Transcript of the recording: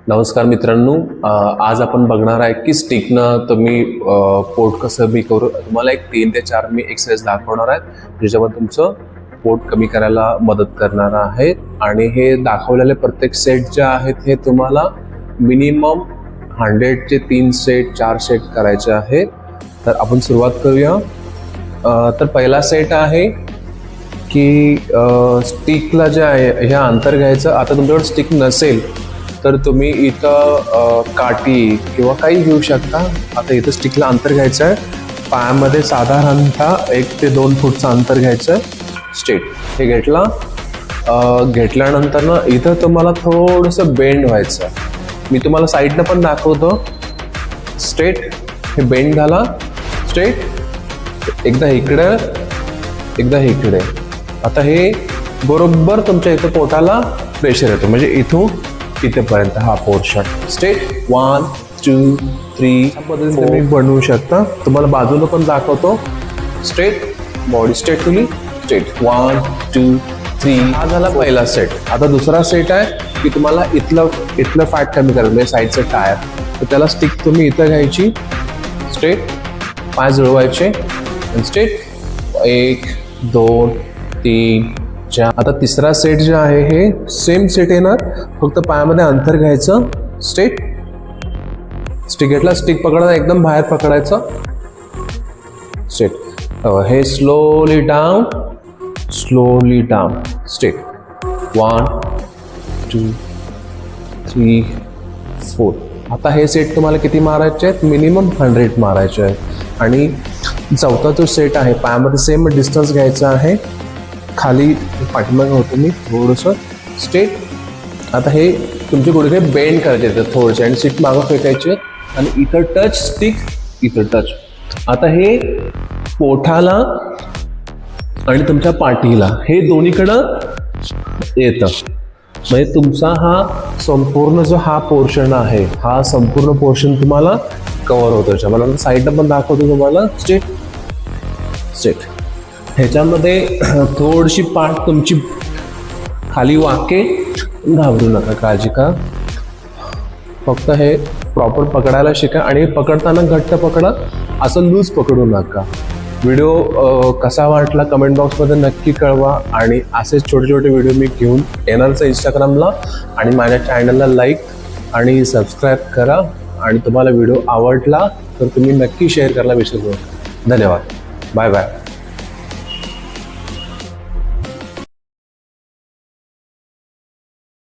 नमस्कार मित्रांनो, आज आपण बघणार आहे की स्टिकनं तुम्ही पोट कसं मी करू. तुम्हाला एक 3 ते 4 मी एक्सरसाइज दाखवणार आहे ज्याच्यामध्ये तुमचं पोट कमी करायला मदत करणार आहे. आणि हे दाखवलेले प्रत्येक सेट जे आहेत हे तुम्हाला मिनिमम 100 चे 3 सेट 4 सेट करायचे आहेत. तर आपण सुरुवात करूया. तर पहिला सेट आहे की स्टिकला जे आहे हे अंतर घ्यायचं. आता तुमच्याकडे स्टिक नसेल तर तुम्ही इथं काठी किंवा काही घेऊ शकता. आता इथं स्टिकला अंतर घ्यायचं आहे. पायामध्ये साधारणतः 1 ते 2 फूटचं अंतर घ्यायचं आहे. स्ट्रेट हे घेतल्यानंतर ना इथं तुम्हाला थोडंसं बेंड व्हायचं आहे. मी तुम्हाला साईडनं पण दाखवतो. स्ट्रेट हे बेंड झाला. स्ट्रेट एकदा इकडे एकदा इकडे. आता हे बरोबर तुमच्या इथं पोटाला प्रेशर येतो, म्हणजे इथून इथेपर्यंत हा पोर्शन. स्ट्रेट 1 2 3 पद्धतीने तुम्ही बनवू शकता. तुम्हाला बाजूला पण दाखवतो. स्ट्रेट बॉडी स्ट्रेट तुम्ही स्ट्रेट 1 2 3. हा झाला पहिला सेट. आता दुसरा सेट आहे की तुम्हाला इथलं फॅट कमी करायचं, म्हणजे साईडचं टायर. तर त्याला स्टिक तुम्ही इथं घ्यायची. स्ट्रेट पाय जुळवायचे आणि स्ट्रेट 1 2 3 4. आता तिसरा सेट जे आहे हे सेम सेट येणार, फक्त पायामध्ये अंतर घ्यायचं. स्ट्रेट स्टिक घेतला, स्टिक पकडायला एकदम बाहेर पकडायचं. स्ट्रेट हे स्लोली डाऊन स्ट्रेट 1 2 3 4. आता हे सेट तुम्हाला किती मारायचे आहेत? मिनिमम 100 मारायचे आहेत. आणि चौथा जो सेट आहे पायामध्ये सेम डिस्टन्स घ्यायचा आहे. खाली पाठीमागं होतो मी थोडंसं. स्ट्रेट आता हे तुमचे गुडघे बेंड करायचे थोडेसे आणि सीट मागं फेकायचे आणि इथं टच, स्टिक इथं टच. आता हे पोटाला आणि तुमच्या पाठीला हे दोन्हीकडं येतं, म्हणजे तुमचा हा संपूर्ण जो हा पोर्शन आहे हा संपूर्ण पोर्शन तुम्हाला कव्हर होतो. मला साईडला पण दाखवतो तुम्हाला. स्ट्रेट स्ट्रेट ह्याच्यामध्ये थोडीशी पाठ तुमची खाली वाके. घाबरू नका, काळजी का. फक्त हे प्रॉपर पकडायला शिका आणि पकडताना घट्ट पकडा, असं लूज पकडू नका. व्हिडिओ कसा वाटला कमेंट बॉक्समध्ये नक्की कळवा. आणि असेच छोटे छोटे व्हिडिओ मी घेऊन येणारच इंस्टाग्रामला. आणि माझ्या चॅनलला लाईक आणि सबस्क्राईब करा. आणि तुम्हाला व्हिडिओ आवडला तर तुम्ही नक्की शेअर करायला विसरू नका. धन्यवाद. Bye bye.